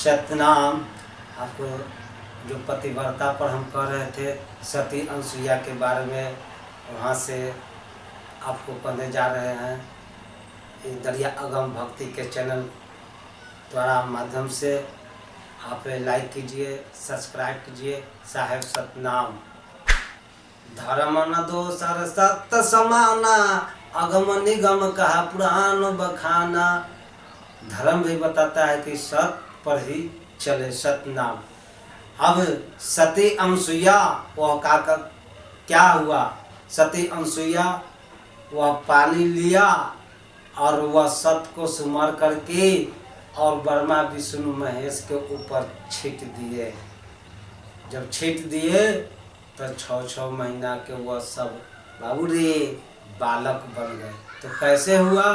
सतनाम। आपको जो पतिव्रता पर हम कह रहे थे सती अनसुईया के बारे में, वहाँ से आपको कहने जा रहे हैं। ये दरिया अगम भक्ति के चैनल द्वारा माध्यम से आप लाइक कीजिए, सब्सक्राइब कीजिए। साहेब सतनाम। धर्म न दोसर सत्य समाना, अगम निगम कहा पुराण बखाना। धर्म भी बताता है कि सत्य पर ही चले, सतनाम। अब सती अनसुईया वह क्या हुआ? सती अनसुईया वह पानी लिया और वह सत्य को सुमर करके और ब्रह्मा विष्णु महेश के ऊपर छीट दिए। जब छीट दिए तो 6-6 महीना के वह सब बाबू रे बालक बन गए। तो कैसे हुआ?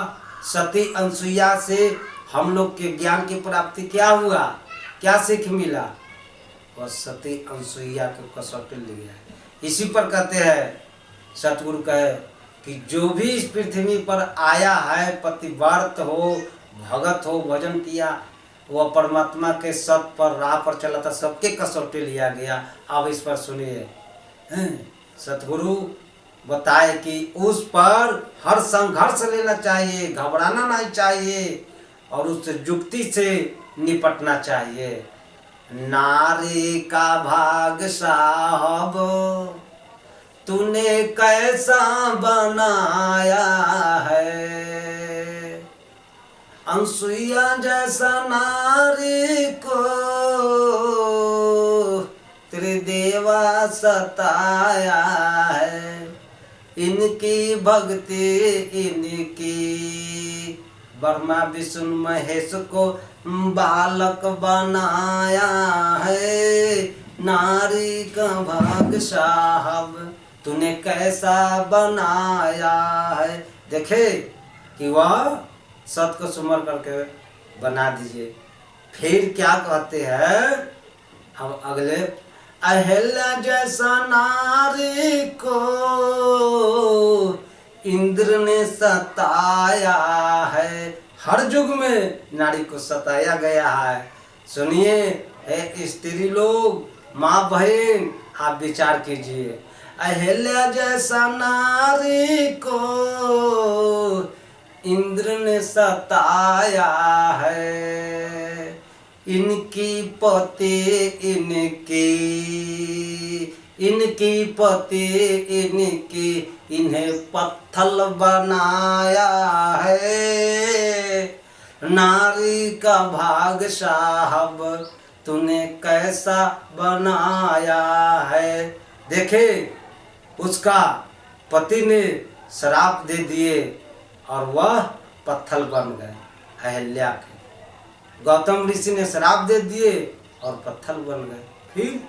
सती अनसुईया से हम लोग के ज्ञान की प्राप्ति क्या हुआ? क्या सीख मिला? वह सती अनसुईया के कसौटी लिया। इसी पर कहते हैं, सतगुरु कहे कि जो भी इस पृथ्वी पर आया है, पतिव्रत हो, भगत हो, भजन किया, वह परमात्मा के सत्य पर राह पर चला था, सबके कसौटी लिया गया। अब इस पर सुनिए, सतगुरु बताए कि उस पर हर संघर्ष लेना चाहिए, घबराना नहीं चाहिए और उस युक्ति से निपटना चाहिए। नारी का भाग साहब तूने कैसा बनाया है, अनसुईया जैसा नारी को तेरे देवा सताया है। इनकी भक्ति इनकी ब्रह्मा विष्णु महेश को बालक बनाया है। नारी का भाग साहब तूने कैसा बनाया है। देखे कि वह सत को सुमर करके बना दीजिए। फिर क्या कहते हैं अब अगले, अहल्या जैसा नारी को इंद्र ने सताया है। हर युग में नारी को सताया गया है। सुनिए एक स्त्री लोग, माँ बहन, आप विचार कीजिए। अहल्या जैसा नारी को इंद्र ने सताया है। इनकी पति इनकी पति इनकी इन्हें पत्थर बनाया है। नारी का भाग साहब तूने कैसा बनाया है। देखे उसका पति ने श्राप दे दिए और वह पत्थर बन गए। अहल्या के गौतम ऋषि ने श्राप दे दिए और पत्थर बन गए। फिर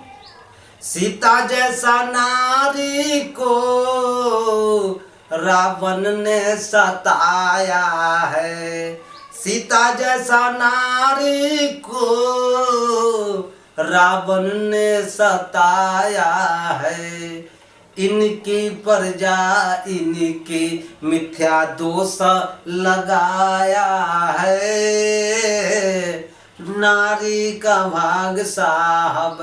सीता जैसा नारी को रावण ने सताया है। सीता जैसा नारी को रावण ने सताया है। इनकी प्रजा इनकी मिथ्या दोष लगाया है। नारी का भाग साहब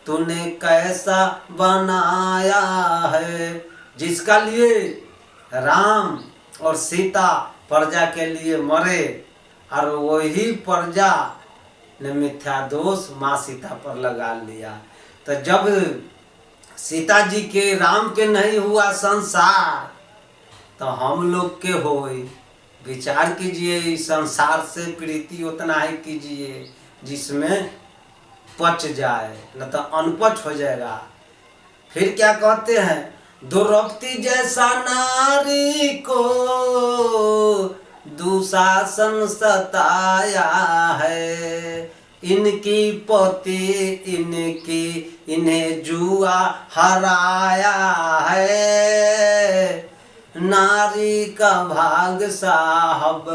तूने कैसा बनाया है। जिसका लिए राम और सीता प्रजा के लिए मरे और वही प्रजा ने मिथ्या दोष माँ सीता पर लगा लिया। तो जब सीता जी के राम के नहीं हुआ संसार तो हम लोग के होई। विचार कीजिए, इस संसार से प्रीति उतना ही कीजिए जिसमें पच जाए, न तो अनपच हो जाएगा। फिर क्या कहते हैं, द्रौपदी जैसा नारी को दुशासन सताया है। इनकी पति इन्हें जुआ हराया है। नारी का भाग साहब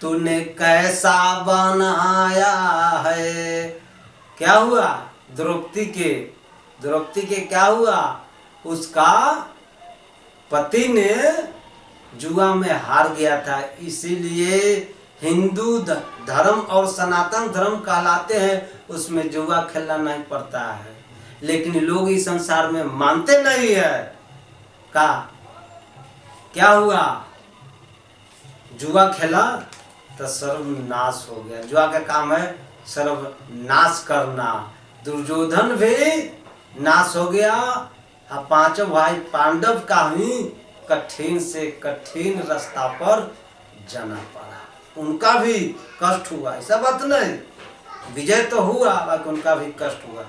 तूने कैसा बनाया है। क्या हुआ? द्रौपदी के क्या हुआ? उसका पति ने जुआ में हार गया था, इसीलिए हिंदू धर्म और सनातन धर्म कहलाते हैं, उसमें जुआ खेलना नहीं पड़ता है। लेकिन लोग इस संसार में मानते नहीं है। का क्या हुआ? जुआ खेला तो सर्वनाश हो गया। जुआ का काम है सर्वनाश करना। दुर्योधन भी नाश हो गया। पांचों भाई पांडव का ही कठिन से कठिन रास्ता पर जाना पड़ा। उनका भी कष्ट हुआ, ऐसा बात नहीं, विजय तो हुआ लेकिन उनका भी कष्ट हुआ।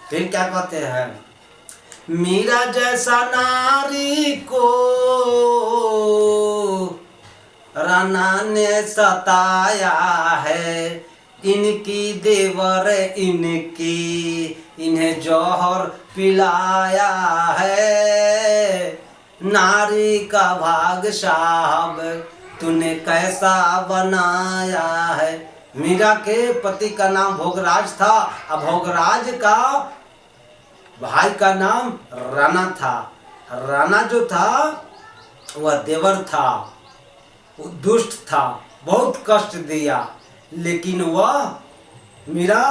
फिर क्या कहते हैं? मीरा जैसा नारी को राणा ने सताया है, इनकी देवर इनकी इन्हें जौहर पिलाया है। नारी का भाग साहब तूने कैसा बनाया है। मीरा के पति का नाम भोगराज था। अब भोगराज का भाई का नाम राणा था। राणा जो था वह देवर था, वो दुष्ट था, बहुत कष्ट दिया। लेकिन वह मीरा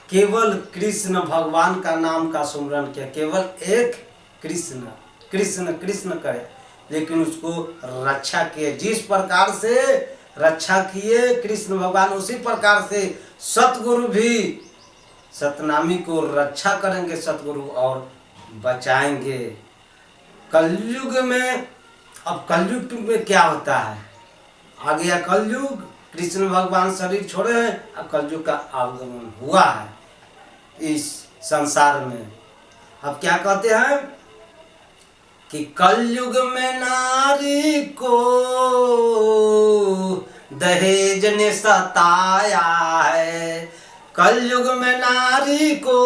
केवल कृष्ण भगवान का नाम का सुमरन किया, केवल एक कृष्ण कृष्ण कृष्ण करे, लेकिन उसको रक्षा किए। जिस प्रकार से रक्षा किए कृष्ण भगवान, उसी प्रकार से सतगुरु भी सतनामी को रक्षा करेंगे सतगुरु और बचाएंगे। कलयुग में, अब कलयुग में क्या होता है? आ गया कलयुग, कृष्ण भगवान शरीर छोड़े हैं, अब कलयुग का आगमन हुआ है इस संसार में। अब क्या कहते हैं कि कलयुग में नारी को दहेज ने सताया है। कलयुग में नारी को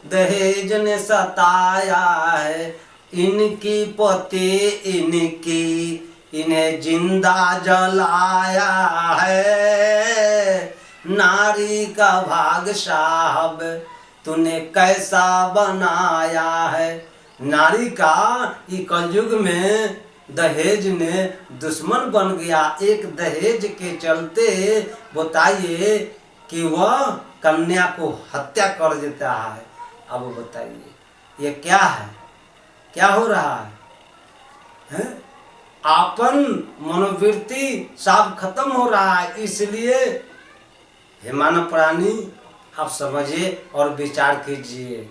दहेज ने सताया है। इनकी पति इनकी इन्हें जिंदा जलाया है। नारी का भाग साहब तूने कैसा बनाया है। नारी का ये कलयुग में दहेज ने दुश्मन बन गया। एक दहेज के चलते बताइए कि वह कन्या को हत्या कर देता है। अब बताइए ये क्या है, क्या हो रहा है? आपन मनोवृत्ति सब खत्म हो रहा है। इसलिए हे मानव प्राणी, आप समझिए और विचार कीजिए।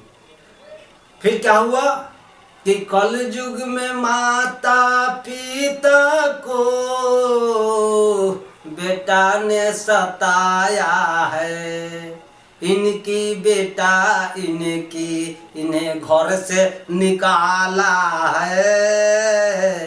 फिर क्या हुआ कि कलयुग में माता पिता को बेटा ने सताया है। इनकी बेटा इनकी इन्हें घर से निकाला है।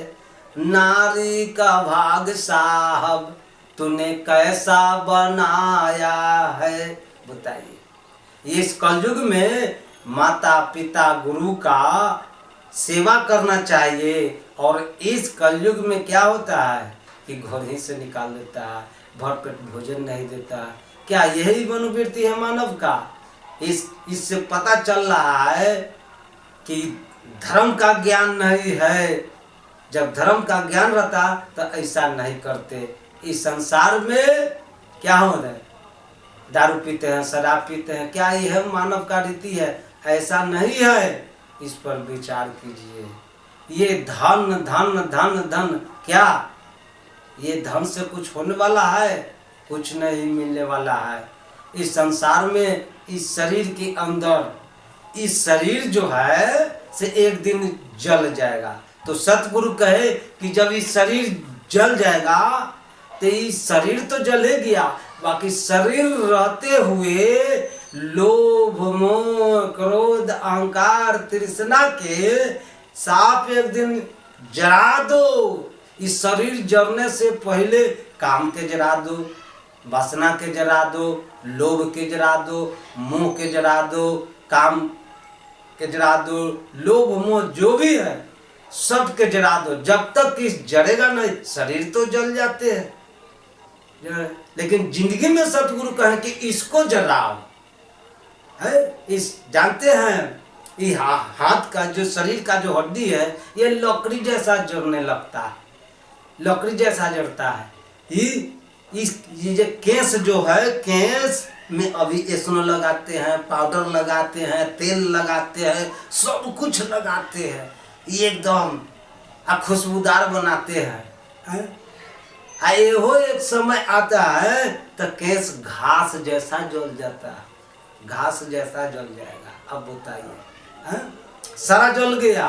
नारी का भाग साहब तूने कैसा बनाया है। बताइए, इस कलयुग में माता पिता गुरु का सेवा करना चाहिए, और इस कलयुग में क्या होता है कि घर ही से निकाल देता है, भरपेट भोजन नहीं देता। क्या यही मनोवृत्ति है मानव का? इससे पता चल रहा है कि धर्म का ज्ञान नहीं है। जब धर्म का ज्ञान रहता तो ऐसा नहीं करते। इस संसार में क्या हो रहा है? दारू पीते हैं, शराब पीते हैं। क्या यह मानव का रीति है? ऐसा नहीं है। इस पर विचार कीजिए। ये धन धन धन धन, क्या ये धन से कुछ होने वाला है? कुछ नहीं मिलने वाला है। इस संसार में, इस शरीर के अंदर, इस शरीर जो है से एक दिन जल जाएगा। तो सतगुरु कहे कि जब इस शरीर जल जाएगा तो इस शरीर तो जले गया, बाकी शरीर रहते हुए लोभ मोह क्रोध अहंकार तृष्णा के साफ एक दिन जरा दो। इस शरीर जलने से पहले काम के जरा दो, वासना के जरा दो, लोभ के जरा दो, मोह के जरा दो, काम के जरा दो, लोभ मोह जो भी है सब के जरा दो। जब तक इस जड़ेगा नहीं, शरीर तो जल जाते हैं। लेकिन जिंदगी में सतगुरु कहे कि इसको जलाओ है। इस जानते हैं ये हाथ का जो शरीर का जो हड्डी है, ये लकड़ी जैसा जलने लगता है, लकड़ी जैसा जलता है। ये जो केस जो है, केस में अभी स्नो लगाते हैं, पाउडर लगाते हैं, तेल लगाते हैं, सब कुछ लगाते हैं, एकदम खुशबूदार बनाते हैं। एहो एक समय आता है तो केस घास जैसा जल जाता है, घास जैसा जल जाएगा। अब बताइए, सारा जल गया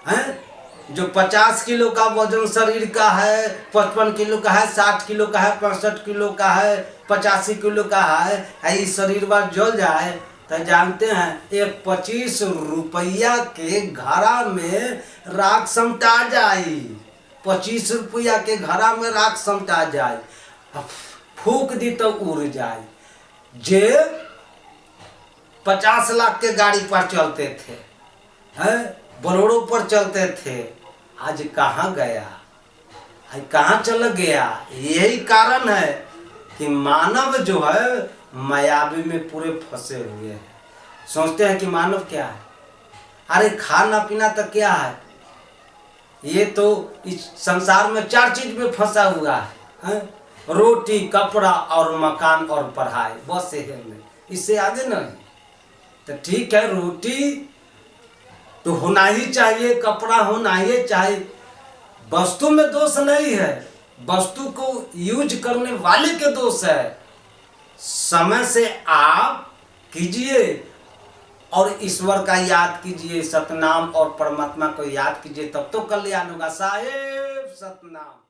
है। जो 50 किलो का वजन शरीर का है, 55 किलो का है, 60 किलो का है, 65 किलो का है, 85 किलो का है, ये शरीर बार जल जाए तो जानते हैं एक 25 रुपया के घड़ा में राख समटा जाए। 25 रुपया के घड़ा में राख समटा जाए, फूक दी तो उड़ जाए। जे 50 लाख के गाड़ी पर चलते थे, बोलेरो पर चलते थे, आज कहाँ गया, आज कहाँ चल गया। यही कारण है कि मानव जो है मायावी में पूरे फंसे हुए हैं। सोचते हैं कि मानव क्या है, अरे खाना पीना तो क्या है, ये तो इस संसार में 4 चीज में फंसा हुआ है, रोटी, कपड़ा और मकान और पढ़ाई, बस यही में, इससे आगे नहीं। तो ठीक है, रोटी तो होना ही चाहिए, कपड़ा होना ही चाहिए, वस्तु में दोष नहीं है, वस्तु को यूज करने वाले के दोष है। समय से आप कीजिए और ईश्वर का याद कीजिए, सतनाम और परमात्मा को याद कीजिए, तब तो कल्याण होगा। साहेब सतनाम।